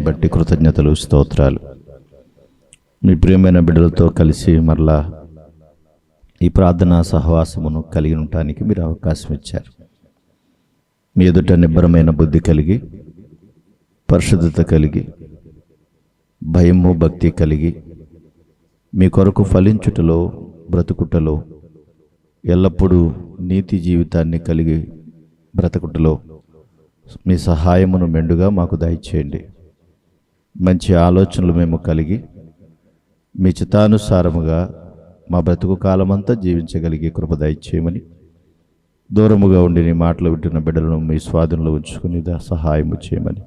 బట్టి కృతజ్ఞతలు, స్తోత్రాలు. మీ ప్రియమైన బిడ్డలతో కలిసి మరలా ఈ ప్రార్థనా సహవాసమును కలిగి ఉండటానికి మీరు అవకాశం ఇచ్చారు. మీ ఎదుట నిబ్బరమైన బుద్ధి కలిగి, పరిశుద్ధత కలిగి, భయము భక్తి కలిగి, మీ కొరకు ఫలించుటలో, బ్రతుకుటలో, ఎల్లప్పుడూ నీతి జీవితాన్ని కలిగి బ్రతుకుటలో మీ సహాయమును మెండుగా మాకు దయచేయండి. మంచి ఆలోచనలు మేము కలిగి మీ చిత్తానుసారముగా మా బ్రతుకు కాలమంతా జీవించగలిగే కృప దయచేయమని, దూరముగా ఉండి నీ మాటలు వింటున్న బిడ్డలను మీ స్వాధీనంలో ఉంచుకుని సహాయము చేయమని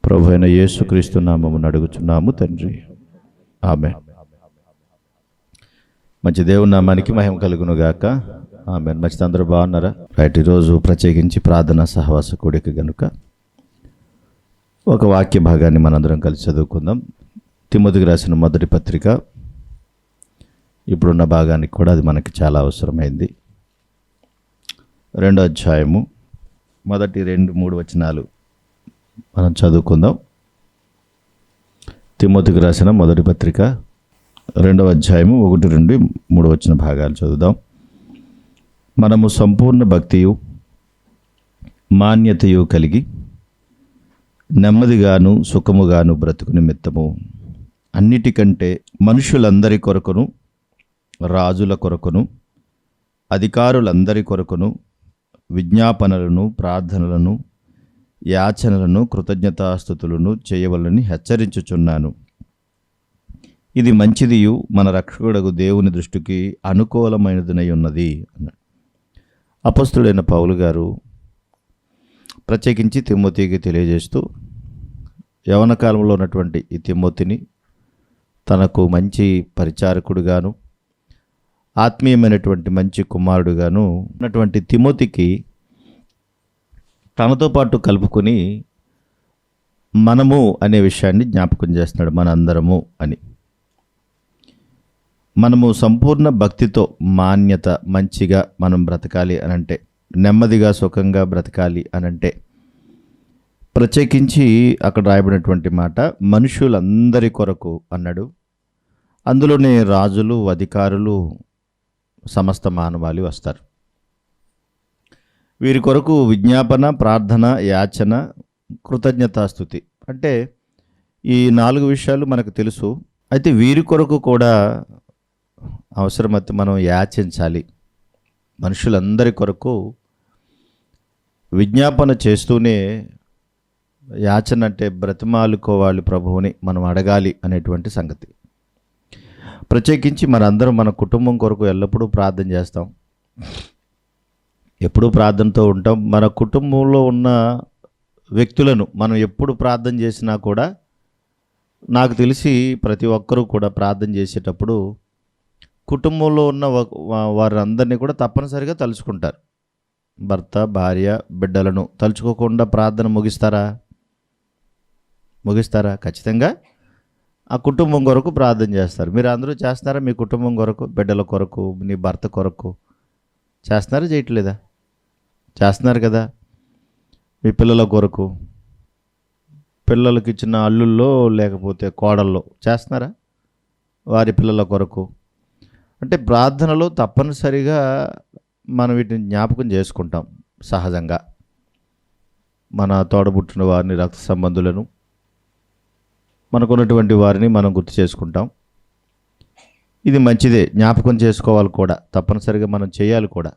ప్రభు అయిన యేసుక్రీస్తు నామమున అడుగుచున్నాము తండ్రి, ఆమేన్. మంచి దేవుని నామానికి మహిమ కలుగును గాక, ఆమేన్. మంచిది, అందరూ బాగున్నారా? రైట్. ఈరోజు ప్రత్యేకించి ప్రార్థనా సహవాస కూడిక గనుక ఒక వాక్య భాగాన్ని మనందరం కలిసి చదువుకుందాం. తిమోతికి రాసిన మొదటి పత్రిక, ఇప్పుడున్న భాగానికి కూడా అది మనకి చాలా అవసరమైంది. 2వ అధ్యాయము మొదటి 2-3 వచనాలు మనం చదువుకుందాం. తిమోతికి రాసిన మొదటి పత్రిక 2వ అధ్యాయము 1-3 వచన భాగాలు చదువుదాం. మనము సంపూర్ణ భక్తియు మాన్యతయు కలిగి నెమ్మదిగాను సుఖముగాను బ్రతుకు నిమిత్తము అన్నిటికంటే మనుషులందరి కొరకును, రాజుల కొరకును, అధికారులందరి కొరకును విజ్ఞాపనలను, ప్రార్థనలను, యాచనలను, కృతజ్ఞతాస్తుతులను చేయవలనని హెచ్చరించుచున్నాను. ఇది మంచిదియు మన రక్షకుడగు దేవుని దృష్టికి అనుకూలమైనదినై ఉన్నది అన్నాడు. అపొస్తలుడైన పౌలు గారు ప్రత్యేకించి తిమోతికి తెలియజేస్తూ, యవన కాలంలో ఉన్నటువంటి ఈ తిమోతిని తనకు మంచి పరిచారకుడుగాను, ఆత్మీయమైనటువంటి మంచి కుమారుడుగాను ఉన్నటువంటి తిమోతికి తనతో పాటు కలుపుకొని మనము అనే విషయాన్ని జ్ఞాపకం చేస్తున్నాడు. మనందరము అని. మనము సంపూర్ణ భక్తితో మాన్యత, మంచిగా మనం బ్రతకాలి అనంటే, నెమ్మదిగా సుఖంగా బ్రతకాలి అనంటే, ప్రత్యేకించి అక్కడ రాయబడినటువంటి మాట మనుషులందరి కొరకు అన్నాడు. అందులోనే రాజులు, అధికారులు, సమస్త మానవాళి వస్తారు. వీరి కొరకు విజ్ఞాపన, ప్రార్థన, యాచన, కృతజ్ఞతాస్తుతి. అంటే ఈ 4 విషయాలు మనకు తెలుసు. అయితే వీరి కొరకు కూడా అవసరమైతే మనం యాచించాలి. మనుషులందరి కొరకు విజ్ఞాపన చేస్తూనే, యాచన అంటే బ్రతిమాలుకోవాలి, ప్రభువుని మనం అడగాలి అనేటువంటి సంగతి. ప్రత్యేకించి మనందరం మన కుటుంబం కొరకు ఎల్లప్పుడూ ప్రార్థన చేస్తాం, ఎప్పుడూ ప్రార్థనతో ఉంటాం. మన కుటుంబంలో ఉన్న వ్యక్తులను మనం ఎప్పుడు ప్రార్థన చేసినా కూడా, నాకు తెలిసి ప్రతి ఒక్కరూ కూడా ప్రార్థన చేసేటప్పుడు కుటుంబంలో ఉన్న వారందరినీ కూడా తప్పనిసరిగా తలుచుకుంటారు. భర్త, భార్య, బిడ్డలను తలుచుకోకుండా ప్రార్థన ముగిస్తారా? ఖచ్చితంగా ఆ కుటుంబం కొరకు ప్రార్థన చేస్తారు. మీరు అందరూ చేస్తారా? మీ కుటుంబం కొరకు, బిడ్డల కొరకు, నీ భర్త కొరకు చేస్తున్నారా? చేయట్లేదా? చేస్తున్నారు కదా. మీ పిల్లల కొరకు, పిల్లలకి ఇచ్చిన అల్లుల్లో లేకపోతే కోడల్లో చేస్తున్నారా? వారి పిల్లల కొరకు. అంటే ప్రార్థనలో తప్పనిసరిగా మనం వీటిని జ్ఞాపకం చేసుకుంటాం. సహజంగా మన తోడబుట్టిన వారిని, రక్త సంబంధులను, మనకున్నటువంటి వారిని మనం గుర్తు చేసుకుంటాం. ఇది మంచిదే, జ్ఞాపకం చేసుకోవాలి కూడా, తప్పనిసరిగా మనం చేయాలి కూడా.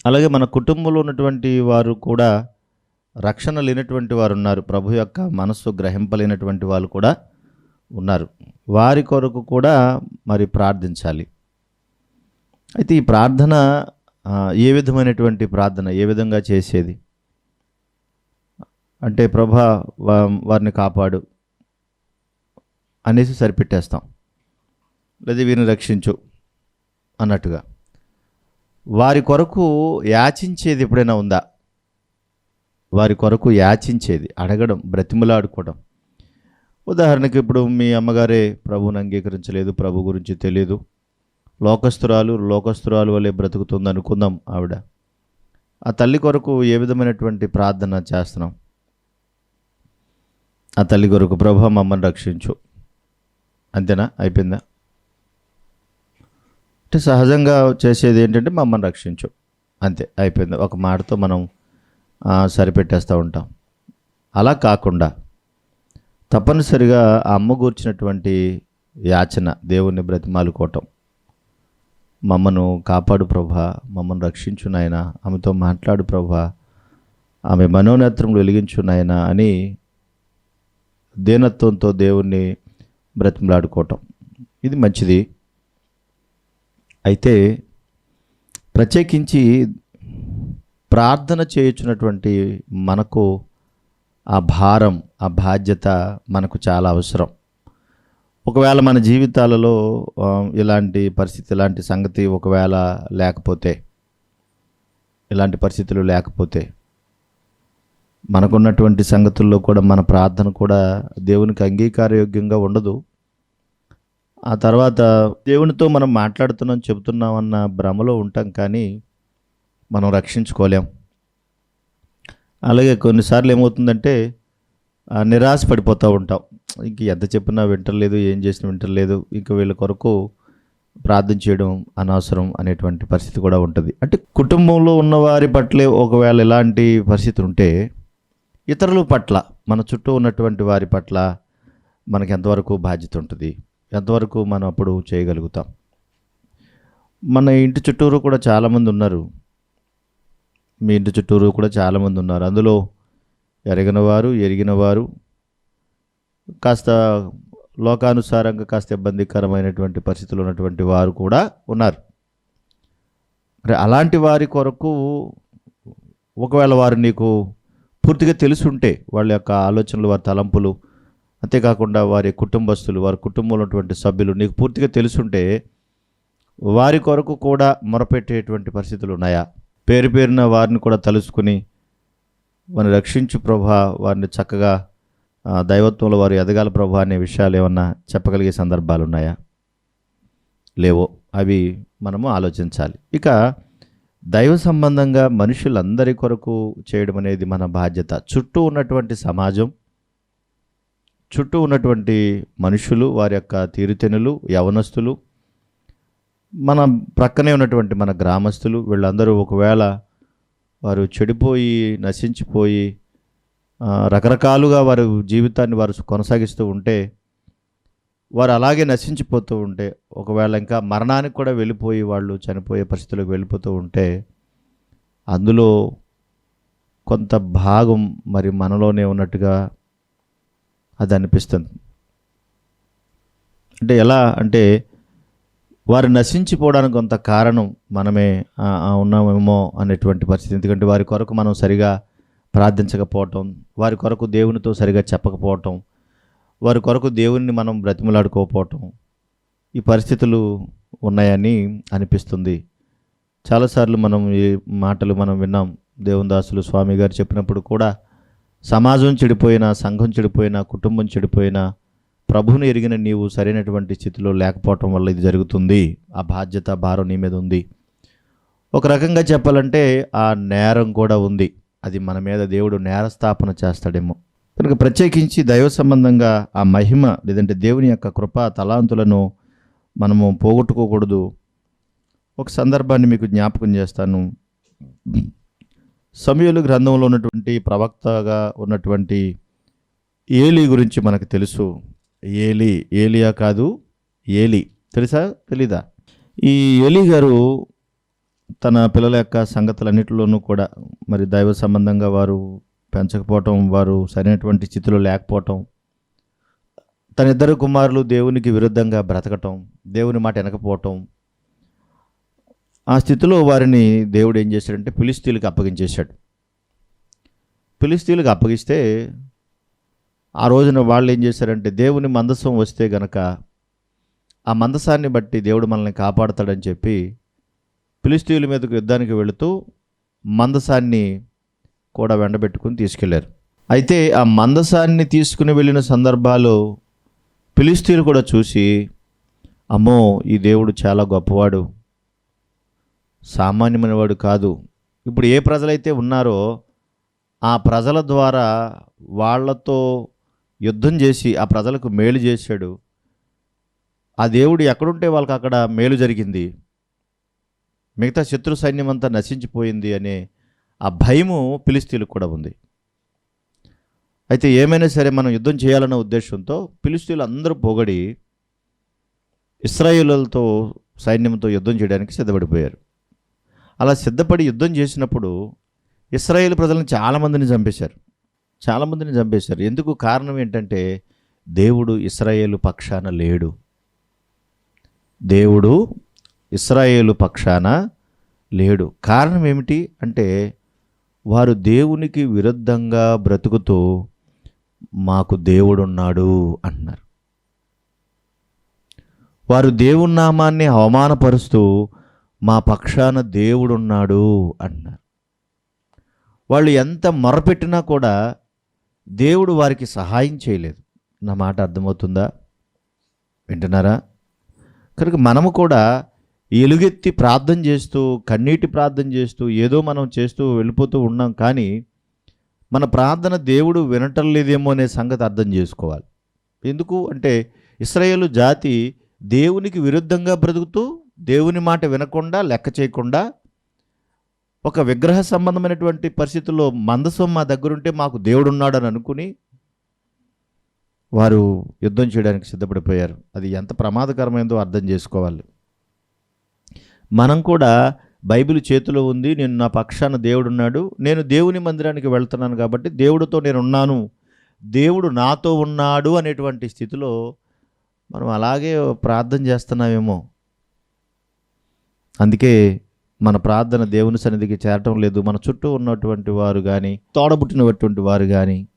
అలాగే మన కుటుంబంలో ఉన్నటువంటి వారు కూడా, రక్షణ లేనటువంటి వారు ఉన్నారు, ప్రభు యొక్క మనస్సు గ్రహింపలేనటువంటి వాళ్ళు కూడా ఉన్నారు. వారి కొరకు కూడా మరి ప్రార్థించాలి. అయితే ఈ ప్రార్థన ఏ విధమైనటువంటి ప్రార్థన, ఏ విధంగా చేసేది అంటే, ప్రభా వారిని కాపాడు అనేసి సరిపెట్టేస్తాం, లేదా వీరిని రక్షించు అన్నట్టుగా. వారి కొరకు యాచించేది ఎప్పుడైనా ఉందా? వారి కొరకు యాచించేది, అడగడం, బ్రతిమలాడుకోవడం. ఉదాహరణకి ఇప్పుడు మీ అమ్మగారే ప్రభువుని అంగీకరించలేదు, ప్రభు గురించి తెలియదు, లోకస్తురాలు వలె బ్రతుకుతుంది అనుకుందాం. ఆవిడ, ఆ తల్లి కొరకు ఏ విధమైనటువంటి ప్రార్థన చేస్తున్నాం? ఆ తల్లి కొరకు ప్రభా మమ్మల్ని రక్షించు, అంతేనా? అయిపోయిందా? అంటే సహజంగా చేసేది ఏంటంటే మమ్మల్ని రక్షించు, అంతే, అయిపోయింది. ఒక మాటతో మనం సరిపెట్టేస్తూ ఉంటాం. అలా కాకుండా తప్పనిసరిగా ఆ అమ్మ గూర్చినటువంటి యాచన, దేవుణ్ణి బ్రతిమాలుకోవటం, మమ్మను కాపాడు ప్రభా, మమ్మల్ని రక్షించు నాయనా, ఆమెతో మాట్లాడు ప్రభా, ఆమె మనోనేత్రములు వెలిగించు నాయనా అని దీనత్వంతో దేవుణ్ణి బ్రతిమలాడుకోవటం, ఇది మంచిది. అయితే ప్రత్యేకించి ప్రార్థన చేయుచున్నటువంటి మనకు ఆ భారం, ఆ బాధ్యత మనకు చాలా అవసరం. ఒకవేళ మన జీవితాలలో ఇలాంటి పరిస్థితి, ఇలాంటి సంగతి ఒకవేళ లేకపోతే, ఇలాంటి పరిస్థితులు లేకపోతే, మనకున్నటువంటి సంగతుల్లో కూడా మన ప్రార్థన కూడా దేవునికి అంగీకారయోగ్యంగా ఉండదు. ఆ తర్వాత దేవునితో మనం మాట్లాడుతున్నాం, చెబుతున్నామన్న భ్రమలో ఉంటాం, కానీ మనం రక్షించుకోలేం. అలాగే కొన్నిసార్లు ఏమవుతుందంటే నిరాశ పడిపోతూ ఉంటాం. ఇంక ఎంత చెప్పినా వింటలేదు, ఏం చేసినా వింటలేదు, ఇంక వీళ్ళ కొరకు ప్రార్థన చేయడం అనవసరం అనేటువంటి పరిస్థితి కూడా ఉంటుంది. అంటే కుటుంబంలో ఉన్నవారి పట్లే ఒకవేళ ఇలాంటి పరిస్థితి ఉంటే, ఇతరుల పట్ల, మన చుట్టూ ఉన్నటువంటి వారి పట్ల మనకి ఎంతవరకు బాధ్యత ఉంటుంది, ఎంతవరకు మనం అప్పుడు చేయగలుగుతాం? మన ఇంటి చుట్టూరు కూడా చాలామంది ఉన్నారు, మీ ఇంటి చుట్టూరు కూడా చాలామంది ఉన్నారు. అందులో ఎరగినవారు, ఎరిగినవారు, కాస్త లోకానుసారంగా కాస్త ఇబ్బందికరమైనటువంటి పరిస్థితులు ఉన్నటువంటి వారు కూడా ఉన్నారు. మరి అలాంటి వారి కొరకు ఒకవేళ వారు నీకు పూర్తిగా తెలుసుంటే, వాళ్ళ యొక్క ఆలోచనలు, వారి తలంపులు, అంతేకాకుండా వారి కుటుంబస్తులు, వారి కుటుంబంలో ఉన్నటువంటి సభ్యులు నీకు పూర్తిగా తెలుసుంటే, వారి కొరకు కూడా మొరపెట్టేటువంటి పరిస్థితులు ఉన్నాయా? పేరు పేరున వారిని కూడా తలుసుకుని వారిని రక్షించు ప్రభా, వారిని చక్కగా దైవత్వంలో వారు ఎదగాల ప్రభా అనే విషయాలు ఏమన్నా చెప్పగలిగే సందర్భాలు ఉన్నాయా? లేవో, అవి మనము ఆలోచించాలి. ఇక దైవ సంబంధంగా మనుషులందరి కొరకు చేయడం అనేది మన బాధ్యత. చుట్టూ ఉన్నటువంటి సమాజం, చుట్టూ ఉన్నటువంటి మనుషులు, వారి యొక్క తీరుతెనులు, యవనస్తులు, మన ప్రక్కనే ఉన్నటువంటి మన గ్రామస్తులు, వీళ్ళందరూ ఒకవేళ వారు చెడిపోయి, నశించిపోయి రకరకాలుగా వారి జీవితాన్ని వారు కొనసాగిస్తూ ఉంటే, వారు అలాగే నశించిపోతూ ఉంటే, ఒకవేళ ఇంకా మరణానికి కూడా వెళ్ళిపోయి వాళ్ళు చనిపోయే పరిస్థితులకు వెళ్ళిపోతూ ఉంటే, అందులో కొంత భాగం మరి మనలోనే ఉన్నట్టుగా అది అనిపిస్తుంది. అంటే ఎలా అంటే, వారు నశించిపోవడానికి కొంత కారణం మనమే ఉన్నామేమో అనేటువంటి పరిస్థితి. ఎందుకంటే వారి కొరకు మనం సరిగా ప్రార్థించకపోవటం, వారి కొరకు దేవునితో సరిగా చెప్పకపోవటం, వారి కొరకు దేవుని మనం బ్రతిమలాడుకోకపోవటం, ఈ పరిస్థితులు ఉన్నాయని అనిపిస్తుంది. చాలాసార్లు మనం ఈ మాటలు మనం విన్నాం. దేవుని దాసులు స్వామి గారు చెప్పినప్పుడు కూడా, సమాజం చెడిపోయినా, సంఘం చెడిపోయినా, కుటుంబం చెడిపోయినా, ప్రభువుని ఎరిగిన నీవు సరైనటువంటి స్థితిలో లేకపోవటం వల్ల ఇది జరుగుతుంది. ఆ బాధ్యత, భారం నీ మీద ఉంది. ఒక రకంగా చెప్పాలంటే ఆ నేరం కూడా ఉంది. అది మన మీద దేవుడు నేరస్థాపన చేస్తాడేమో. కనుక ప్రత్యేకించి దైవ సంబంధంగా ఆ మహిమ, లేదంటే దేవుని యొక్క కృపా తలాంతులను మనము పోగొట్టుకోకూడదు. ఒక సందర్భాన్ని మీకు జ్ఞాపకం చేస్తాను. సమూయేలు గ్రంథంలో ఉన్నటువంటి ప్రవక్తగా ఉన్నటువంటి ఏలీ గురించి మనకు తెలుసు. ఏలియా కాదు, ఏలీ. తెలుసా, తెలీదా? ఈ ఏలీ గారు తన పిల్లల యొక్క సంగతులన్నిటిలోనూ కూడా మరి దైవ సంబంధంగా వారు పెంచకపోవటం, వారు సరైనటువంటి స్థితిలో లేకపోవటం, తన ఇద్దరు కుమారులు దేవునికి విరుద్ధంగా బ్రతకటం, దేవుని మాట వినకపోవటం, ఆ స్థితిలో వారిని దేవుడు ఏం చేశాడంటే ఫిలిష్తీయులకు అప్పగించేశాడు. ఫిలిష్తీయులకు అప్పగిస్తే ఆ రోజున వాళ్ళు ఏం చేశారంటే, దేవుని మందసం వస్తే గనక ఆ మందసాన్ని బట్టి దేవుడు మనల్ని కాపాడతాడని చెప్పి ఫిలిష్తీయుల మీదకు యుద్ధానికి వెళుతూ మందసాన్ని కూడా వెంటబెట్టుకుని తీసుకెళ్లారు. అయితే ఆ మందసాన్ని తీసుకుని వెళ్ళిన సందర్భాలు ఫిలిష్తీయులు కూడా చూసి, అమ్మో, ఈ దేవుడు చాలా గొప్పవాడు, సామాన్యమైన వాడు కాదు. ఇప్పుడు ఏ ప్రజలైతే ఉన్నారో ఆ ప్రజల ద్వారా వాళ్ళతో యుద్ధం చేసి ఆ ప్రజలకు మేలు చేశాడు. ఆ దేవుడు ఎక్కడుంటే వాళ్ళకి అక్కడ మేలు జరిగింది, మిగతా శత్రు సైన్యం అంతా నశించిపోయింది అనే ఆ భయము ఫిలిష్తీయులకు కూడా ఉంది. అయితే ఏమైనా సరే మనం యుద్ధం చేయాలన్న ఉద్దేశంతో ఫిలిష్తీయులు అందరూ పొగడి ఇశ్రాయేలులతో సైన్యంతో యుద్ధం చేయడానికి సిద్ధపడిపోయారు. అలా సిద్ధపడి యుద్ధం చేసినప్పుడు ఇశ్రాయేలు ప్రజలను చాలామందిని చంపేశారు. ఎందుకు? కారణం ఏంటంటే దేవుడు ఇశ్రాయేలు పక్షాన లేడు. దేవుడు ఇశ్రాయేలు పక్షాన లేడు. కారణం ఏమిటి అంటే వారు దేవునికి విరుద్ధంగా బ్రతుకుతూ మాకు దేవుడున్నాడు అన్నారు. వారు దేవుని నామాన్ని అవమానపరుస్తూ మా పక్షాన దేవుడున్నాడు అన్నారు. వాళ్ళు ఎంత మొరపెట్టినా కూడా దేవుడు వారికి సహాయం చేయలేదు. నా మాట అర్థమవుతుందా? వింటున్నారా? కనుక మనము కూడా ఎలుగెత్తి ప్రార్థన చేస్తూ, కన్నీటి ప్రార్థన చేస్తూ, ఏదో మనం చేస్తూ వెళ్ళిపోతూ ఉన్నాం. కానీ మన ప్రార్థన దేవుడు వినటం లేదేమో అనే సంగతి అర్థం చేసుకోవాలి. ఎందుకు అంటే ఇశ్రాయేలు జాతి దేవునికి విరుద్ధంగా బ్రతుకుతూ, దేవుని మాట వినకుండా, లెక్క చేయకుండా, ఒక విగ్రహ సంబంధమైనటువంటి పరిస్థితుల్లో మందసం మా దగ్గరుంటే మాకు దేవుడున్నాడు అని అనుకుని వారు యుద్ధం చేయడానికి సిద్ధపడిపోయారు. అది ఎంత ప్రమాదకరమైందో అర్థం చేసుకోవాలి. మనం కూడా బైబిల్ చేతిలో ఉంది, నేను నా పక్షాన దేవుడున్నాడు, నేను దేవుని మందిరానికి వెళ్తున్నాను కాబట్టి దేవుడితో నేను ఉన్నాను, దేవుడు నాతో ఉన్నాడు అనేటువంటి స్థితిలో మనం అలాగే ప్రార్థన చేస్తున్నామేమో. అందుకే మన ప్రార్థన దేవుని సన్నిధికి చేరటం లేదు. మన చుట్టూ ఉన్నటువంటి వారు కానీ, తోడబుట్టినటువంటి వారు కానీ,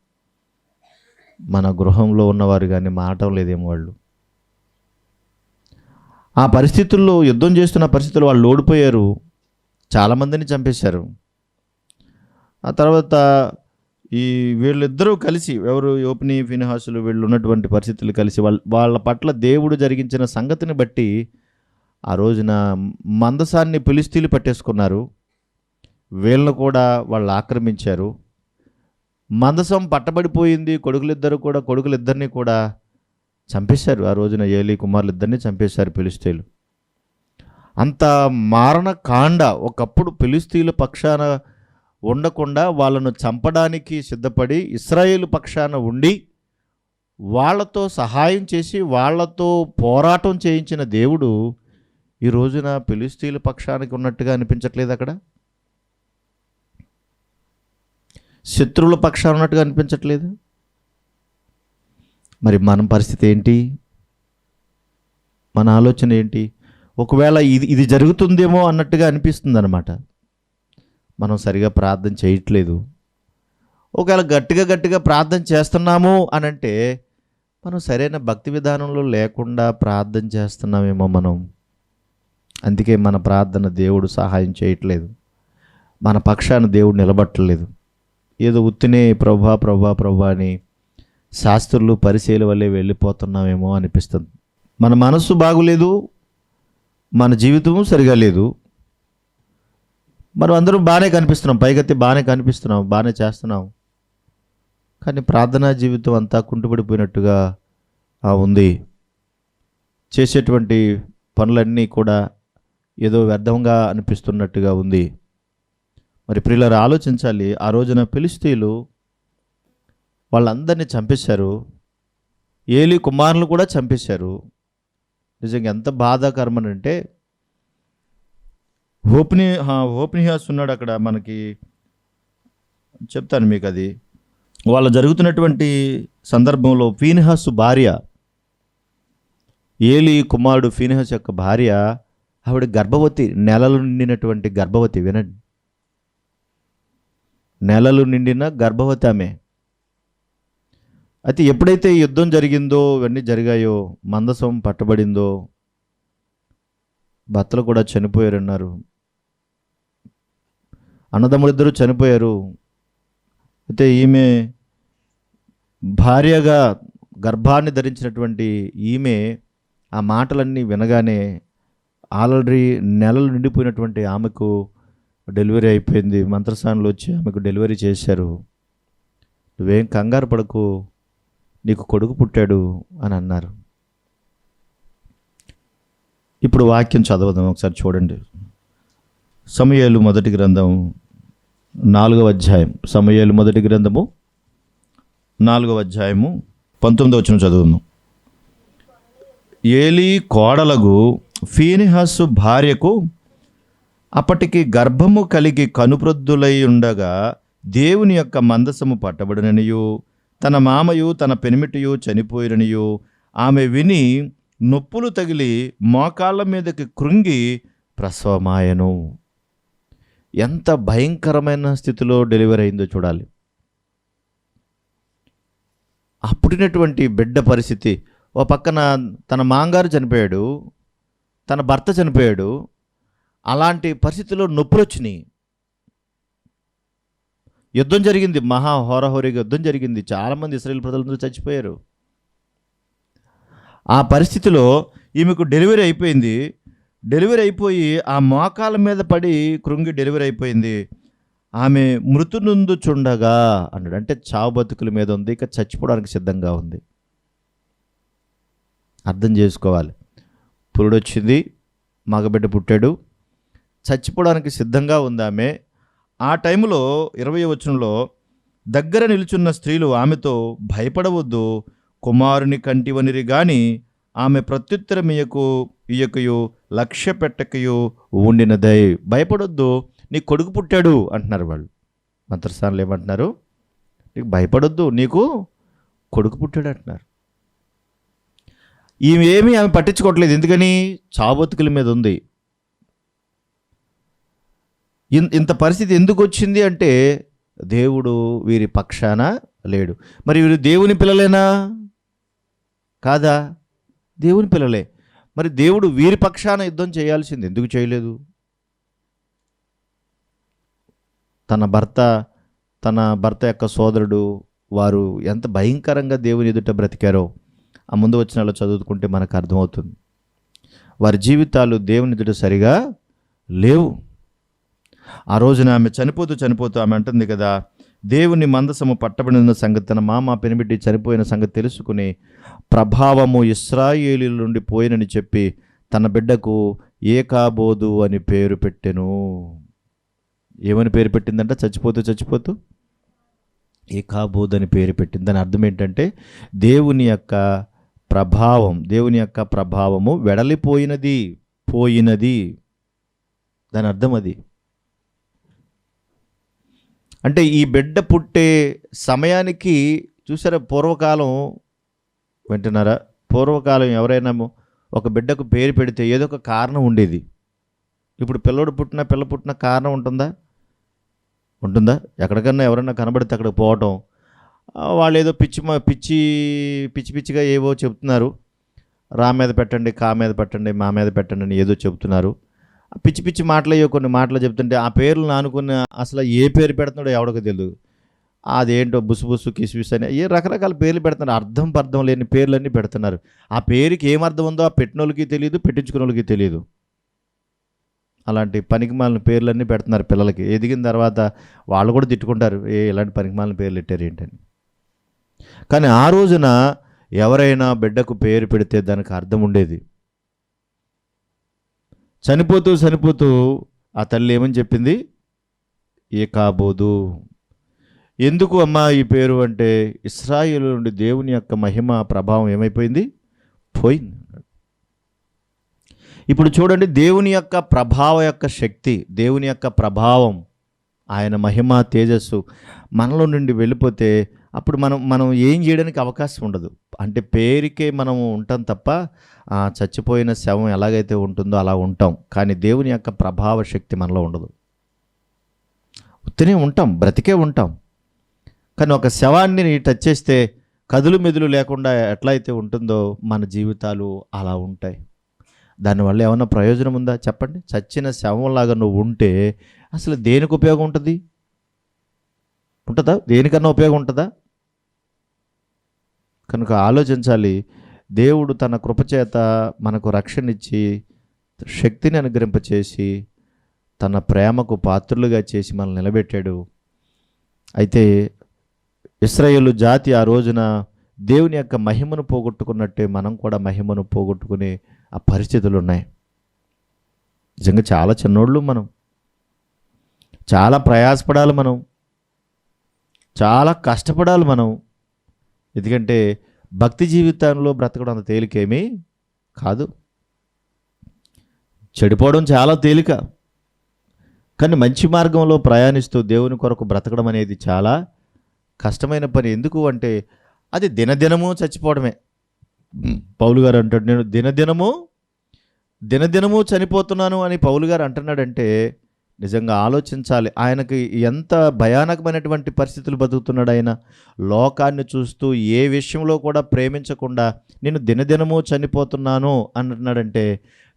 మన గృహంలో ఉన్నవారు కానీ మారటం లేదేమో. వాళ్ళు ఆ పరిస్థితుల్లో, యుద్ధం చేస్తున్న పరిస్థితుల్లో వాళ్ళు ఓడిపోయారు, చాలామందిని చంపేశారు. ఆ తర్వాత వీళ్ళిద్దరూ కలిసి, ఎవరు యోఫ్ని, ఫీనెహాసులు, వీళ్ళు ఉన్నటువంటి పరిస్థితులు కలిసి వాళ్ళ పట్ల దేవుడు జరిగించిన సంగతిని బట్టి ఆ రోజున మందసాన్ని ఫిలిష్తీయులు పట్టేసుకున్నారు. వీళ్ళను కూడా వాళ్ళు ఆక్రమించారు. మందసం పట్టబడిపోయింది. కొడుకులిద్దరిని కూడా చంపేశారు. ఆ రోజున ఏలీ కుమారులిద్దరిని చంపేశారు ఫిలిష్తీయులు. అంత మారణ కాండ. ఒకప్పుడు ఫిలిష్తీయుల పక్షాన ఉండకుండా వాళ్ళను చంపడానికి సిద్ధపడి ఇశ్రాయేలు పక్షాన ఉండి వాళ్ళతో సహాయం చేసి వాళ్ళతో పోరాటం చేయించిన దేవుడు ఈ రోజున ఫిలిష్తీయుల పక్షానికి ఉన్నట్టుగా అనిపించట్లేదు. అక్కడ శత్రువుల పక్షాన ఉన్నట్టుగా అనిపించట్లేదు. మరి మన పరిస్థితి ఏంటి? మన ఆలోచన ఏంటి? ఒకవేళ ఇది జరుగుతుందేమో అన్నట్టుగా అనిపిస్తుంది అన్నమాట. మనం సరిగా ప్రార్థన చేయట్లేదు. ఒకవేళ గట్టిగా ప్రార్థన చేస్తున్నాము అని అంటే మనం సరైన భక్తి విధానంలో లేకుండా ప్రార్థన చేస్తున్నామేమో మనం. అందుకే మన ప్రార్థన దేవుడు సహాయం చేయట్లేదు, మన పక్షాన దేవుడు నిలబట్టలేదు. ఏదో ఉత్తినే ప్రభా అని శాస్త్రులు పరిశీల వల్లే వెళ్ళిపోతున్నామేమో అనిపిస్తుంది. మన మనస్సు బాగులేదు, మన జీవితము సరిగా లేదు. మనం అందరం బాగానే కనిపిస్తున్నాం, పైకెత్తి బాగానే కనిపిస్తున్నాం, బాగానే చేస్తున్నాం. కానీ ప్రార్థనా జీవితం అంతా కుంటుపడిపోయినట్టుగా ఉంది. చేసేటువంటి పనులన్నీ కూడా ఏదో వ్యర్థంగా అనిపిస్తున్నట్టుగా ఉంది. మరి ప్రియులారా, ఆలోచించాలి. ఆ రోజున ఫిలిష్తీయులు వాళ్ళందరినీ చంపేశారు. ఏలీ కుమారులు కూడా చంపేశారు. నిజంగా ఎంత బాధాకరమనంటే హోప్నిహాస్ ఉన్నాడు అక్కడ. మనకి చెప్తాను మీకు. అది వాళ్ళ జరుగుతున్నటువంటి సందర్భంలో ఫీనెహాసు భార్య, ఏలీ కుమారుడు ఫీనెహాసు యొక్క భార్య, ఆవిడ గర్భవతి, నెలలు నిండినటువంటి గర్భవతి. వినండి, నెలలు నిండిన గర్భవతి ఆమె. అయితే ఎప్పుడైతే యుద్ధం జరిగిందో, ఇవన్నీ జరిగాయో, మందసం పట్టబడిందో, భర్తలు కూడా చనిపోయారన్నారు, అన్నదమ్ములిద్దరూ చనిపోయారు. అయితే ఈమె భార్యగా గర్భాన్ని ధరించినటువంటి ఈమె ఆ మాటలన్నీ వినగానే ఆల్రెడీ నెలలు నిండిపోయినటువంటి ఆమెకు డెలివరీ అయిపోయింది. మంత్రస్థానంలో వచ్చి ఆమెకు డెలివరీ చేశారు. నువ్వేం కంగారు పడకు, నీకు కొడుకు పుట్టాడు అని అన్నారు. ఇప్పుడు వాక్యం చదవదాం ఒకసారి చూడండి. సమూయేలు మొదటి గ్రంథం 4వ అధ్యాయం. సమూయేలు మొదటి గ్రంథము 4వ అధ్యాయము 19వ వచనం చదువుదాం. ఏలీ కోడలగు ఫీనిహాసు భార్యకు అప్పటికి గర్భము కలిగి కనుప్రొద్దులై ఉండగా దేవుని యొక్క మందసము పట్టబడిననియు తన మామయు తన పెనిమిటియు చనిపోయిననియు ఆమె విని నొప్పులు తగిలి మోకాళ్ళ మీదకి కృంగి ప్రసవమాయను. ఎంత భయంకరమైన స్థితిలో డెలివరీ అయిందో చూడాలి. ఆ పుట్టినటువంటి బిడ్డ పరిస్థితి, ఓ పక్కన తన మాంగారు చనిపోయాడు, తన భర్త చనిపోయాడు, అలాంటి పరిస్థితుల్లో నొప్పులు వచ్చినాయి. యుద్ధం జరిగింది, మహా హోరహోరీగా యుద్ధం జరిగింది, చాలామంది ఇశ్రాయేలు ప్రజలందరూ చచ్చిపోయారు. ఆ పరిస్థితిలో ఈమెకు డెలివరీ అయిపోయింది. డెలివరీ అయిపోయి ఆ మోకాల మీద పడి కృంగి డెలివరీ అయిపోయింది. ఆమె మృతునుందుచుండగా అన్నాడు, అంటే చావు బతుకుల మీద ఉంది, ఇక చచ్చిపోవడానికి సిద్ధంగా ఉంది. అర్థం చేసుకోవాలి. పురుడొచ్చింది, మగబిడ్డ పుట్టాడు, చచ్చిపోవడానికి సిద్ధంగా ఉంది ఆమె. ఆ టైంలో 20వ వచనంలో దగ్గర నిలుచున్న స్త్రీలు ఆమెతో భయపడవద్దు, కుమారుని కంటివనిరి గాని ఆమె ప్రత్యుత్తరం ఇయ్యకయు లక్ష్య పెట్టకయు ఉండినదై. భయపడొద్దు, నీకు కొడుకు పుట్టాడు అంటున్నారు వాళ్ళు. మంత్రస్థానంలో ఏమంటున్నారు? నీకు భయపడొద్దు, నీకు కొడుకు పుట్టాడు అంటున్నారు. ఆమె పట్టించుకోవట్లేదు. ఎందుకని? చాబతుకుల మీద ఉంది. ఇంత పరిస్థితి ఎందుకు వచ్చింది అంటే దేవుడు వీరి పక్షాన లేడు. మరి వీరు దేవుని పిల్లలేనా? కాదా? దేవుని పిల్లలే. మరి దేవుడు వీరి పక్షాన యుద్ధం చేయాల్సింది ఎందుకు చేయలేదు? తన భర్త యొక్క సోదరుడు, వారు ఎంత భయంకరంగా దేవుని ఎదుట బ్రతికారో ఆ ముందు వచనాల్లో చదువుకుంటే మనకు అర్థమవుతుంది. వారి జీవితాలు దేవుని ఎదుట సరిగా లేవు. ఆ రోజున ఆమె చనిపోతూ ఆమె అంటుంది కదా, దేవుని మందసము పట్టబడిన సంగతి తన మామ పెనిమిటి చనిపోయిన సంగతి తెలుసుకుని ప్రభావము ఇశ్రాయేలీల నుండి పోయినని చెప్పి తన బిడ్డకు ఏకాబోదు అని పేరు పెట్టెను. ఏమని పేరు పెట్టిందంట? చచ్చిపోతూ ఏకాబోదు అని పేరు పెట్టింది. దాని అర్థం ఏంటంటే దేవుని యొక్క ప్రభావము పోయినది. దాని అర్థం అది. అంటే ఈ బిడ్డ పుట్టే సమయానికి చూసారా, పూర్వకాలం వింటున్నారా? పూర్వకాలం ఎవరైనా ఒక బిడ్డకు పేరు పెడితే ఏదో ఒక కారణం ఉండేది. ఇప్పుడు పిల్ల పుట్టిన కారణం ఉంటుందా? ఎక్కడికన్నా ఎవరైనా కనబడితే అక్కడికి పోవటం, వాళ్ళు ఏదో పిచ్చిగా ఏవో చెప్తున్నారు. రా మీద పెట్టండి, కా మీద పెట్టండి, మా మీద పెట్టండి అని ఏదో చెప్తున్నారు. పిచ్చి మాటలయ్యో కొన్ని మాటలు చెప్తుంటే ఆ పేర్లు నానుకుని అసలు ఏ పేరు పెడుతున్నాడో ఎవడికి తెలియదు. అదేంటో బుసు కిసుబిసు అని ఏ రకరకాల పేర్లు పెడుతున్నారు. అర్థం లేని పేర్లన్నీ పెడుతున్నారు. ఆ పేరుకి ఏమర్థం ఉందో ఆ పెట్టినోళ్ళకి తెలియదు, పెట్టించుకున్న వాళ్ళకి తెలియదు. అలాంటి పనికిమాలిన పేర్లన్నీ పెడుతున్నారు పిల్లలకి. ఎదిగిన తర్వాత వాళ్ళు కూడా తిట్టుకుంటారు, ఇలాంటి పనికిమాలిన పేర్లు పెట్టారు ఏంటని. కానీ ఆ రోజున ఎవరైనా బిడ్డకు పేరు పెడితే దానికి అర్థం ఉండేది. చనిపోతూ ఆ తల్లి ఏమని చెప్పింది? ఏకాబోదు. ఎందుకు అమ్మా ఈ పేరు అంటే ఇశ్రాయేలు నుండి దేవుని యొక్క మహిమ ప్రభావం ఏమైపోయింది? పోయింది. ఇప్పుడు చూడండి, దేవుని యొక్క శక్తి, దేవుని యొక్క ప్రభావం, ఆయన మహిమ తేజస్సు మనలో నుండి వెళ్ళిపోతే అప్పుడు మనం ఏం చేయడానికి అవకాశం ఉండదు. అంటే పేరుకే మనం ఉంటాం తప్ప చచ్చిపోయిన శవం ఎలాగైతే ఉంటుందో అలా ఉంటాం. కానీ దేవుని యొక్క ప్రభావ శక్తి మనలో ఉండదు. ఉత్తనే ఉంటాం, బ్రతికే ఉంటాం. కానీ ఒక శవాన్ని టచ్ చేస్తే కదులు మెదులు లేకుండా ఎట్లా అయితే ఉంటుందో మన జీవితాలు అలా ఉంటాయి. దానివల్ల ఏమన్నా ప్రయోజనం ఉందా చెప్పండి? చచ్చిన శవంలాగా నువ్వు ఉంటే అసలు దేనికి ఉపయోగం ఉంటుందా? దేనికన్నా ఉపయోగం ఉంటుందా? కనుక ఆలోచించాలి. దేవుడు తన కృపచేత మనకు రక్షణ ఇచ్చి శక్తిని అనుగ్రహింపచేసి తన ప్రేమకు పాత్రులుగా చేసి మనల్ని నిలబెట్టాడు. అయితే ఇశ్రాయేలు జాతి ఆ రోజున దేవుని యొక్క మహిమను పోగొట్టుకున్నట్టే మనం కూడా మహిమను పోగొట్టుకునే ఆ పరిస్థితులు ఉన్నాయి. నిజంగా చాలా చిన్నోళ్ళు మనం, చాలా ప్రయాసపడాలి మనం, చాలా కష్టపడాలి మనం. ఎందుకంటే భక్తి జీవితంలో బ్రతకడం అంత తేలికేమీ కాదు. చెడిపోవడం చాలా తేలిక, కానీ మంచి మార్గంలో ప్రయాణిస్తూ దేవుని కొరకు బ్రతకడం అనేది చాలా కష్టమైన పని. ఎందుకు అంటే అది దినదినము చచ్చిపోవడమే. పౌలు గారు అంటాడు, నేను దినదినము చనిపోతున్నాను అని పౌలు గారు అంటున్నాడంటే నిజంగా ఆలోచించాలి. ఆయనకి ఎంత భయానకమైనటువంటి పరిస్థితులు బతుకుతున్నాడు. ఆయన లోకాన్ని చూస్తూ ఏ విషయంలో కూడా ప్రేమించకుండా నేను దినదినము చనిపోతున్నాను అంటున్నాడంటే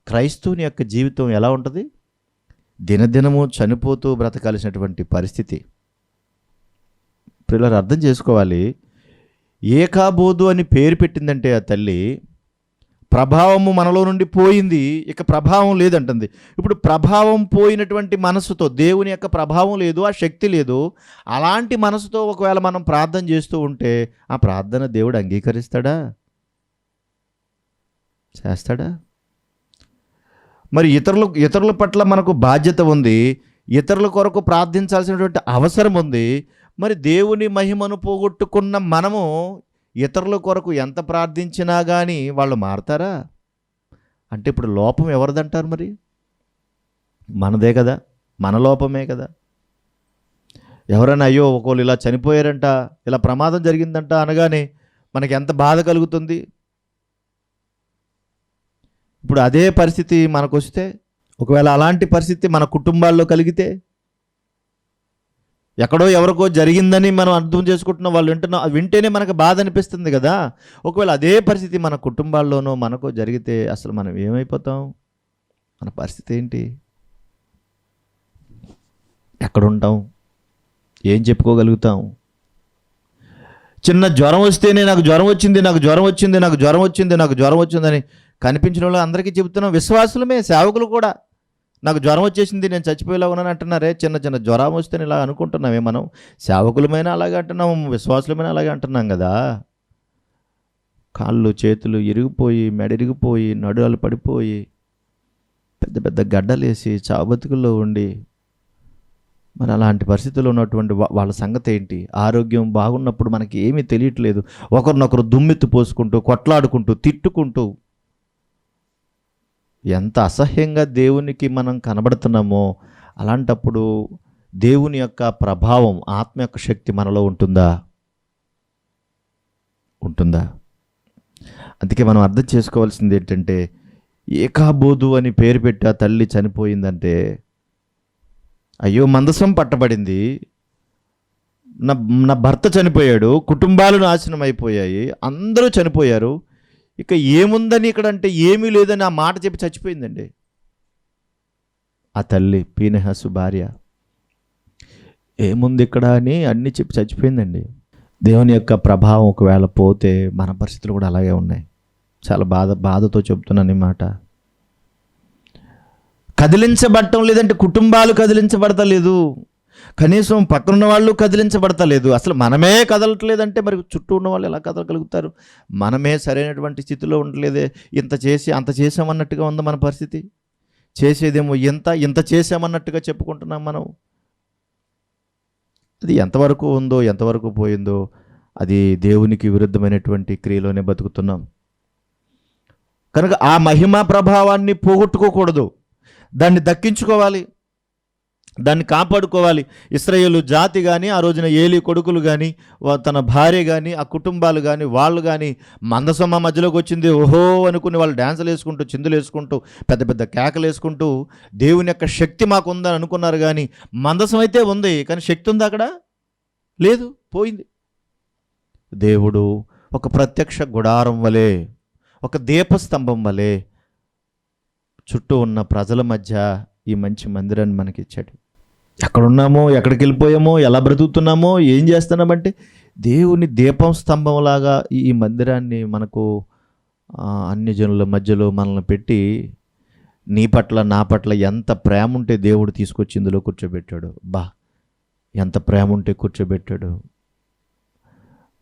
క్రైస్తవుని యొక్క జీవితం ఎలా ఉంటుంది? దినదినము చనిపోతూ బ్రతకాల్సినటువంటి పరిస్థితి. పిల్లలు అర్థం చేసుకోవాలి. ఏకాబోధు అని పేరు పెట్టిందంటే ఆ తల్లి, ప్రభావము మనలో నుండి పోయింది, ఇక ప్రభావం లేదంటుంది. ఇప్పుడు ప్రభావం పోయినటువంటి మనసుతో, దేవుని యొక్క ప్రభావం లేదు, ఆ శక్తి లేదు, అలాంటి మనసుతో ఒకవేళ మనం ప్రార్థన చేస్తూ ఉంటే ఆ ప్రార్థన దేవుడు అంగీకరిస్తాడా? చేస్తాడా? మరి ఇతరుల పట్ల మనకు బాధ్యత ఉంది, ఇతరుల కొరకు ప్రార్థించాల్సినటువంటి అవసరం ఉంది. మరి దేవుని మహిమను పోగొట్టుకున్న మనము ఇతరుల కొరకు ఎంత ప్రార్థించినా కానీ వాళ్ళు మారతారా? అంటే ఇప్పుడు లోపం ఎవరిదంటారు? మరి మనదే కదా, మన లోపమే కదా. ఎవరైనా అయ్యో ఒకళ్ళు ఇలా చనిపోయారంట, ఇలా ప్రమాదం జరిగిందంట అనగానే మనకి ఎంత బాధ కలుగుతుంది. ఇప్పుడు అదే పరిస్థితి మనకు వస్తే, ఒకవేళ అలాంటి పరిస్థితి మన కుటుంబాల్లో కలిగితే, ఎక్కడో ఎవరికో జరిగిందని మనం అర్థం చేసుకుంటున్నాం, వాళ్ళు వింటేనే మనకు బాధ అనిపిస్తుంది కదా. ఒకవేళ అదే పరిస్థితి మన కుటుంబాల్లోనో మనకో జరిగితే అసలు మనం ఏమైపోతాం? మన పరిస్థితి ఏంటి? ఎక్కడుంటాం? ఏం చెప్పుకోగలుగుతాం? చిన్న జ్వరం వస్తేనే నాకు జ్వరం వచ్చిందని కనిపించిన వాళ్ళు అందరికీ చెబుతున్నాం. విశ్వాసులమే, సేవకులు కూడా నాకు జ్వరం వచ్చేసింది, నేను చచ్చిపోయేలా ఉన్నాను అంటున్నారే. చిన్న జ్వరం వస్తే ఇలా అనుకుంటున్నామే మనం. సేవకులమైనా అలాగే అంటున్నాం, విశ్వాసులమైనా అలాగే అంటున్నాం కదా. కాళ్ళు చేతులు ఇరిగిపోయి, మెడ ఇరిగిపోయి, నడులు పడిపోయి, పెద్ద పెద్ద గడ్డలేసి చావుబతుకుల్లో ఉండి, మరి అలాంటి పరిస్థితుల్లో ఉన్నటువంటి వాళ్ళ సంగతి ఏంటి? ఆరోగ్యం బాగున్నప్పుడు మనకి ఏమీ తెలియట్లేదు, ఒకరినొకరు దుమ్మెత్తి పోసుకుంటూ, కొట్లాడుకుంటూ, తిట్టుకుంటూ, ఎంత అసహ్యంగా దేవునికి మనం కనబడుతున్నామో అలాంటప్పుడు దేవుని యొక్క ప్రభావం, ఆత్మ యొక్క శక్తి మనలో ఉంటుందా? అందుకే మనం అర్థం చేసుకోవాల్సింది ఏంటంటే, ఏకాబోధు అని పేరు పెట్టి ఆ తల్లి చనిపోయిందంటే, అయ్యో మందసం పట్టబడింది, నా భర్త చనిపోయాడు, కుటుంబాలు నాశనం అయిపోయాయి, అందరూ చనిపోయారు, ఇక ఏముందని ఇక్కడ అంటే ఏమీ లేదని ఆ మాట చెప్పి చచ్చిపోయిందండి ఆ తల్లి. పీనెహాసు భార్య ఏముంది ఇక్కడ అని అన్నీ చెప్పి చచ్చిపోయిందండి. దేవుని యొక్క ప్రభావం ఒకవేళ పోతే మన పరిస్థితులు కూడా అలాగే ఉన్నాయి. చాలా బాధతో చెప్తున్నాను ఈ మాట. కదిలించబడటం లేదంటే కుటుంబాలు కదిలించబడతలేదు, కనీసం పక్కనున్న వాళ్ళు కదిలించబడతలేదు, అసలు మనమే కదలట్లేదంటే మరి చుట్టూ ఉన్న వాళ్ళు ఎలా కదలగలుగుతారు? మనమే సరైనటువంటి స్థితిలో ఉండలేదే. ఇంత చేసి అంత చేసామన్నట్టుగా ఉంది మన పరిస్థితి. చేసేదేమో ఇంత చేసామన్నట్టుగా చెప్పుకుంటున్నాం మనం. అది ఎంతవరకు ఉందో, ఎంతవరకు పోయిందో, అది దేవునికి విరుద్ధమైనటువంటి క్రియలోనే బతుకుతున్నాం. కనుక ఆ మహిమా ప్రభావాన్ని పోగొట్టుకోకూడదు, దాన్ని దక్కించుకోవాలి, దాన్ని కాపాడుకోవాలి. ఇశ్రాయేలు జాతి కానీ, ఆ రోజున ఏలీ కొడుకులు కానీ, తన భార్య కానీ, ఆ కుటుంబాలు కానీ, వాళ్ళు కానీ మందసమ్మ మధ్యలోకి వచ్చింది ఓహో అనుకుని వాళ్ళు డ్యాన్సులు వేసుకుంటూ, చిందులు వేసుకుంటూ, పెద్ద పెద్ద కేకలు వేసుకుంటూ దేవుని యొక్క శక్తి మాకు ఉందని అనుకున్నారు. కానీ మందసం అయితే ఉంది, కానీ శక్తి ఉంది అక్కడ లేదు, పోయింది. దేవుడు ఒక ప్రత్యక్ష గుడారం వలె, ఒక దీపస్తంభం వలె చుట్టూ ఉన్న ప్రజల మధ్య ఈ మంచి మందిరాన్ని మనకిచ్చాడు. ఎక్కడున్నామో, ఎక్కడికి వెళ్ళిపోయామో, ఎలా బ్రతుకుతున్నామో, ఏం చేస్తున్నామంటే దేవుని దీపం స్తంభంలాగా ఈ మందిరాన్ని మనకు అన్ని జనుల మధ్యలో మనల్ని పెట్టి, నీ పట్ల నా పట్ల ఎంత ప్రేమ ఉంటే దేవుడు తీసుకొచ్చి ఇందులో కూర్చోబెట్టాడు. ఎంత ప్రేమ ఉంటే కూర్చోబెట్టాడు.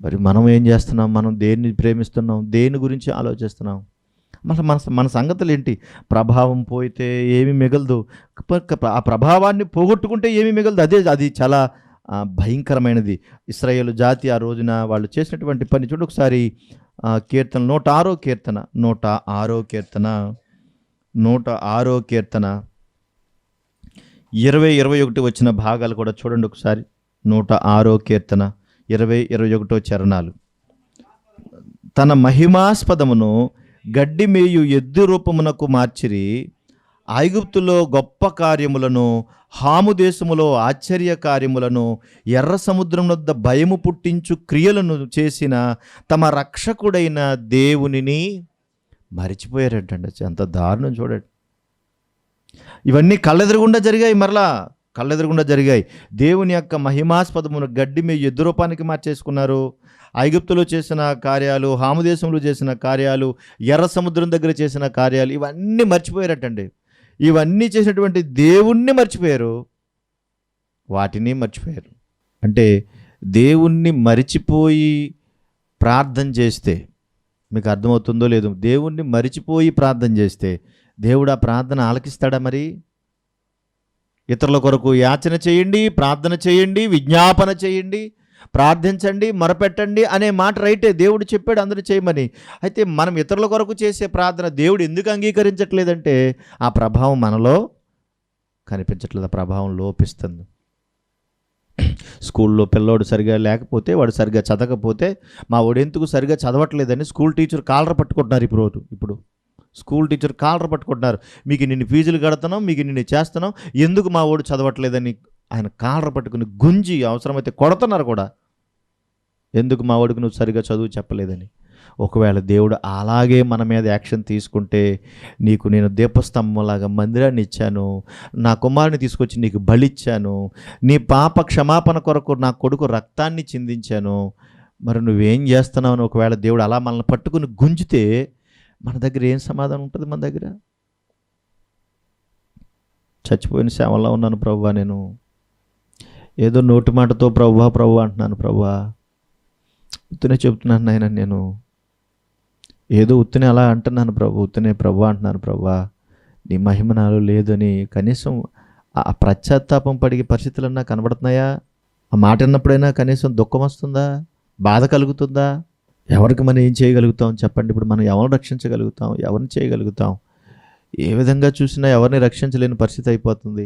మరి మనం ఏం చేస్తున్నాం? మనం దేన్ని ప్రేమిస్తున్నాం? దేని గురించి ఆలోచిస్తున్నాం? మన మన మన సంగతులు ఏంటి? ప్రభావం పోయితే ఏమీ మిగలదు. ఆ ప్రభావాన్ని పోగొట్టుకుంటే ఏమీ మిగలదు. అది చాలా భయంకరమైనది. ఇశ్రాయేలు జాతి ఆ రోజున వాళ్ళు చేసినటువంటి పని చూడు ఒకసారి. కీర్తన 106 కీర్తన 106 కీర్తన 106 కీర్తన 20-21 వచ్చిన భాగాలు కూడా చూడండి ఒకసారి. 106 కీర్తన 20-21 చరణాలు. తన మహిమాస్పదమును గడ్డి మేయు ఎద్దు రూపమునకు మార్చిరి. ఐగుప్తులో గొప్ప కార్యములను, హాము దేశములో ఆశ్చర్య కార్యములను, ఎర్ర సముద్రం వద్ద భయము పుట్టించు క్రియలను చేసిన తమ రక్షకుడైన దేవునిని మరిచిపోయారటండి. ఎంత దారుణం చూడండి. ఇవన్నీ కళ్ళెదురుగుండా జరిగాయి. మరలా కళ్ళెదురుగుండా జరిగాయి. దేవుని యొక్క మహిమాస్పదమును గడ్డి మేయు ఎద్దు రూపానికి మార్చేసుకున్నారు. ఐగుప్తులో చేసిన కార్యాలు, హాము దేశంలో చేసిన కార్యాలు, ఎర్ర సముద్రం దగ్గర చేసిన కార్యాలు ఇవన్నీ మర్చిపోయారటండి. ఇవన్నీ చేసినటువంటి దేవుణ్ణి మర్చిపోయారు, వాటిని మర్చిపోయారు. అంటే దేవుణ్ణి మరిచిపోయి ప్రార్థన చేస్తే మీకు అర్థమవుతుందో లేదో, దేవుణ్ణి మరిచిపోయి ప్రార్థన చేస్తే దేవుడు ఆ ప్రార్థన ఆలకిస్తాడా? మరి ఇతరుల కొరకు యాచన చేయండి, ప్రార్థన చేయండి, విజ్ఞాపన చేయండి, ప్రార్థించండి, మొరపెట్టండి అనే మాట రైటే, దేవుడు చెప్పాడు అందరూ చేయమని. అయితే మనం ఇతరుల కొరకు చేసే ప్రార్థన దేవుడు ఎందుకు అంగీకరించట్లేదంటే ఆ ప్రభావం మనలో కనిపించట్లేదు, ఆ ప్రభావం లోపిస్తుంది. స్కూల్లో పిల్లోడు సరిగా లేకపోతే, వాడు సరిగా చదవకపోతే, మా వాడు ఎందుకు సరిగా చదవట్లేదని స్కూల్ టీచర్ కాలర్ పట్టుకుంటున్నారు. ఇప్పుడు స్కూల్ టీచర్ కాలర్ పట్టుకుంటున్నారు. మీకు నిన్ను ఫీజులు కడుతున్నాం, మీకు నిన్ను చేస్తున్నాం, ఎందుకు మా వాడు చదవట్లేదని ఆయన కాలర్ పట్టుకుని గుంజి అవసరమైతే కొడుతున్నారు కూడా. ఎందుకు మా వాడికి నువ్వు సరిగా చదువు చెప్పలేదని. ఒకవేళ దేవుడు అలాగే మన మీద యాక్షన్ తీసుకుంటే, నీకు నేను దీపస్తంభంలాగా మందిరాన్ని ఇచ్చాను, నా కుమారుని తీసుకొచ్చి నీకు బలిచ్చాను, నీ పాప క్షమాపణ కొరకు నా కొడుకు రక్తాన్ని చిందించాను, మరి నువ్వేం చేస్తున్నావు అని ఒకవేళ దేవుడు అలా మనల్ని పట్టుకుని గుంజితే మన దగ్గర ఏం సమాధానం ఉంటుంది? మన దగ్గర చచ్చిపోయిన సేవల్లో ఉన్నాను ప్రభువా, నేను ఏదో నోటి మాటతో ప్రభువా అంటున్నాను, ప్రభువా ఉత్తినే చెప్తున్నాను నాయన, నేను ఏదో ఉత్తినే అలా అంటున్నాను ప్రభు, ఉత్తినే ప్రభువా అంటున్నాను ప్రభువా, నీ మహిమ నాలో లేదని కనీసం ఆ పశ్చాత్తాపం పడిగే పరిస్థితులన్నా కనబడుతున్నాయా? ఆ మాట అన్నప్పుడైనా కనీసం దుఃఖం వస్తుందా? బాధ కలుగుతుందా? ఎవరికి మనం ఏం చేయగలుగుతాం చెప్పండి? ఇప్పుడు మనం ఎవరిని రక్షించగలుగుతాం? ఎవరిని చేయగలుగుతాం? ఏ విధంగా చూసినా ఎవరిని రక్షించలేని పరిస్థితి అయిపోతుంది.